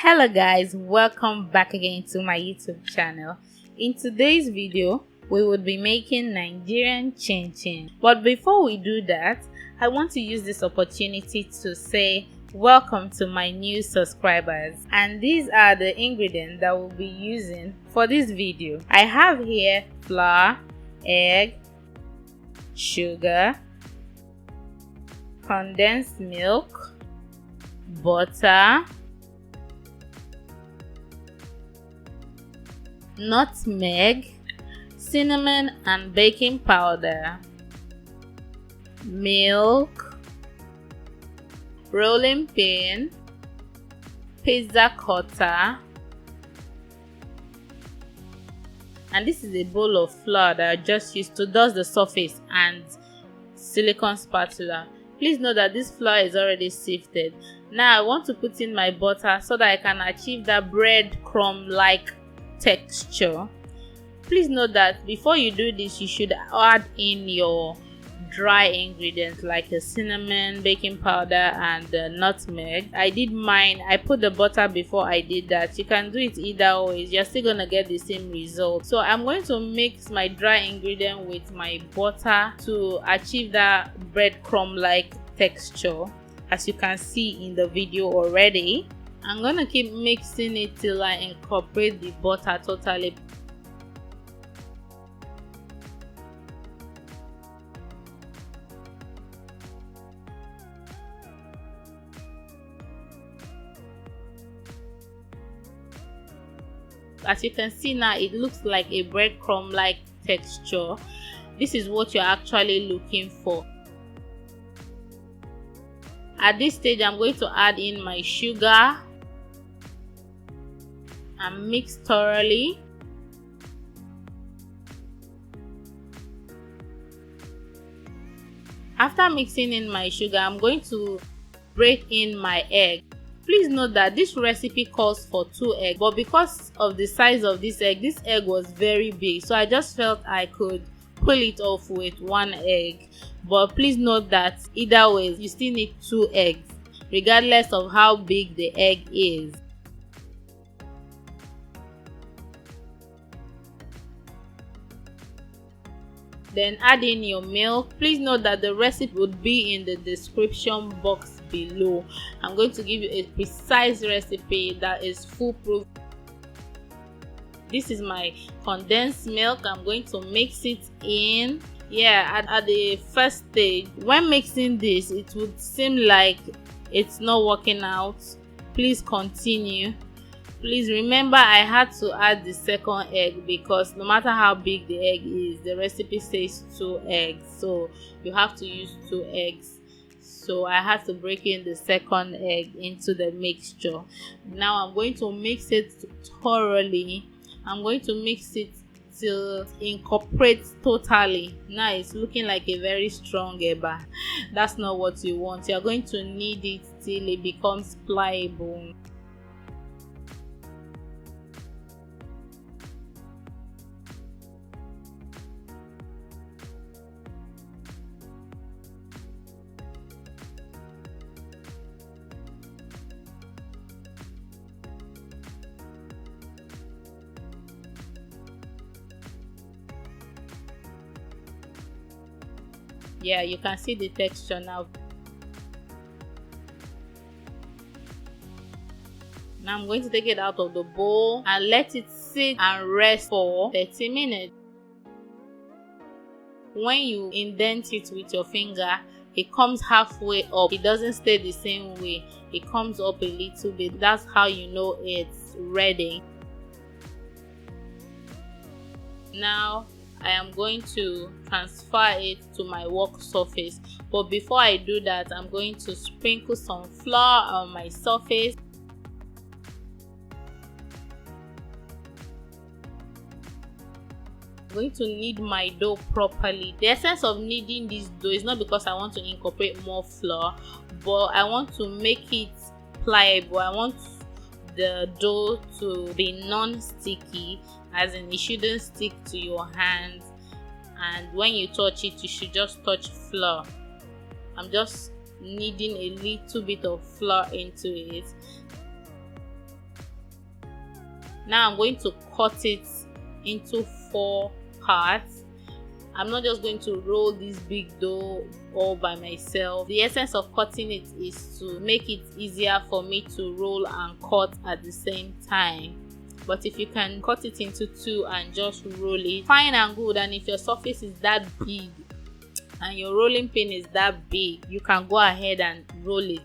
Hello guys, welcome back again to my YouTube channel. In today's video we would be making Nigerian chinchin, but before we do that, I want to use this opportunity to say welcome to my new subscribers, and these are the ingredients that we'll be using for this video. I have here flour, egg, sugar, condensed milk, butter, nutmeg, cinnamon and baking powder, milk, rolling pin, pizza cutter, and this is a bowl of flour that I just used to dust the surface, and silicone spatula. Please note that this flour is already sifted. Now I want to put in my butter so that I can achieve that breadcrumb like texture. Please note that before you do this, you should add in your dry ingredients like the cinnamon, baking powder and the nutmeg. I did mine. I put the butter before I did that. You can do it either ways, you're still gonna get the same result. So I'm going to mix my dry ingredient with my butter to achieve that breadcrumb like texture, as you can see in the video already. I'm gonna keep mixing it till I incorporate the butter totally. As you can see now, it looks like a breadcrumb like texture. This is what you're actually looking for. At this stage, I'm going to add in my sugar and mix thoroughly. After mixing in my sugar, I'm going to break in my egg. Please note that this recipe calls for 2 eggs, but because of the size of this egg was very big, so I just felt I could pull it off with 1 egg. But please note that either way, you still need 2 eggs regardless of how big the egg is. Then add in your milk. Please note that the recipe would be in the description box below. I'm going to give you a precise recipe that is foolproof. This is my condensed milk. I'm going to mix it in. At the first stage, when mixing this, it would seem like it's not working out. Please continue. Please remember, I had to add the second egg because no matter how big the egg is, the recipe says 2 eggs, so you have to use 2 eggs. So I had to break in the second egg into the mixture. Now I'm going to mix it thoroughly. I'm going to mix it till it incorporates totally. Now it's looking like a very strong eba. That's not what you want. You're going to knead it till it becomes pliable. Yeah, you can see the texture now. Now I'm going to take it out of the bowl and let it sit and rest for 30 minutes. When you indent it with your finger, it comes halfway up. It doesn't stay the same way. It comes up a little bit. That's how you know it's ready. Now I am going to transfer it to my work surface, but before I do that, I'm going to sprinkle some flour on my surface. I'm going to knead my dough properly. The essence of kneading this dough is not because I want to incorporate more flour, but I want to make it pliable. I want the dough to be non-sticky, as in it shouldn't stick to your hands, and when you touch it, you should just touch flour. I'm just kneading a little bit of flour into it. Now I'm going to cut it into 4 parts. I'm not just going to roll this big dough all by myself. The essence of cutting it is to make it easier for me to roll and cut at the same time. But if you can cut it into 2 and just roll it, fine and good. And if your surface is that big and your rolling pin is that big, you can go ahead and roll it.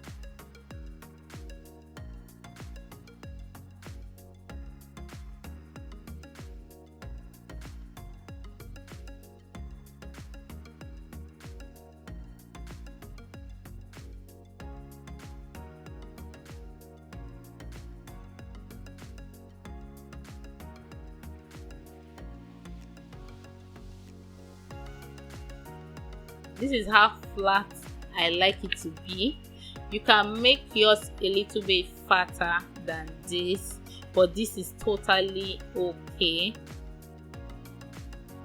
This is how flat I like it to be. You can make yours a little bit fatter than this, but this is totally okay.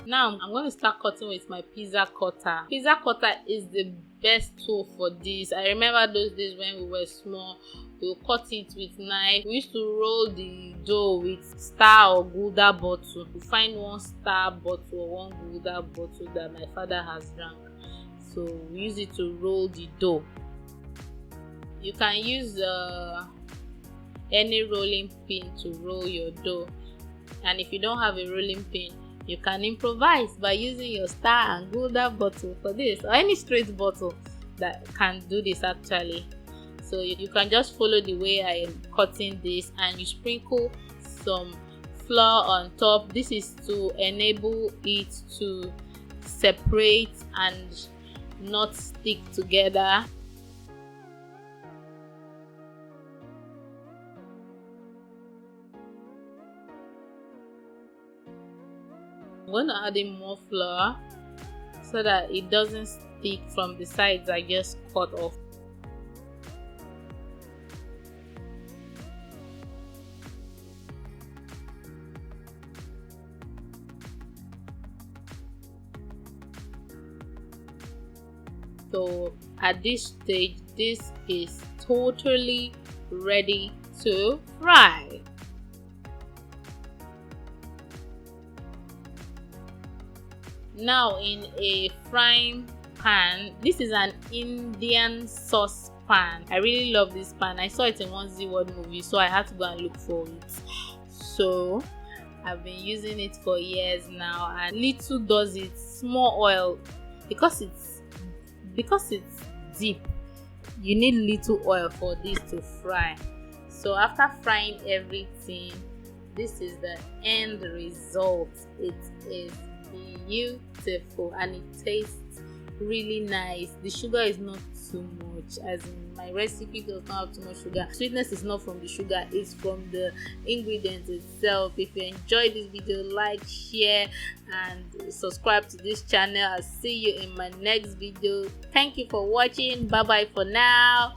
Now I'm going to start cutting with my pizza cutter. Pizza cutter is the best tool for this. I remember those days when we were small, we'll cut it with knife. We used to roll the dough with Star or Gouda bottle. We find one Star bottle or one Gouda bottle that my father has drank, so we use it to roll the dough. You can use any rolling pin to roll your dough, and if you don't have a rolling pin, you can improvise by using your Star and Gouda bottle for this, or any straight bottle that can do this actually. So you can just follow the way I am cutting this, and you sprinkle some flour on top. This is to enable it to separate and not stick together. I'm going to add in more flour so that it doesn't stick from the sides I just cut off. So at this stage, this is totally ready to fry. Now in a frying pan, this is an Indian sauce pan. I really love this pan. I saw it in one Z-Word movie, so I had to go and look for it. So I've been using it for years now, and little does it, small oil, because it's deep, you need little oil for this to fry. So after frying everything, this is the end result. It is beautiful and it tastes really nice. The sugar is not too much, as in my recipe does not have too much sugar. Sweetness is not from the sugar, it's from the ingredients itself. If you enjoyed this video, like, share and subscribe to this channel. I'll see you in my next video. Thank you for watching. Bye bye for now.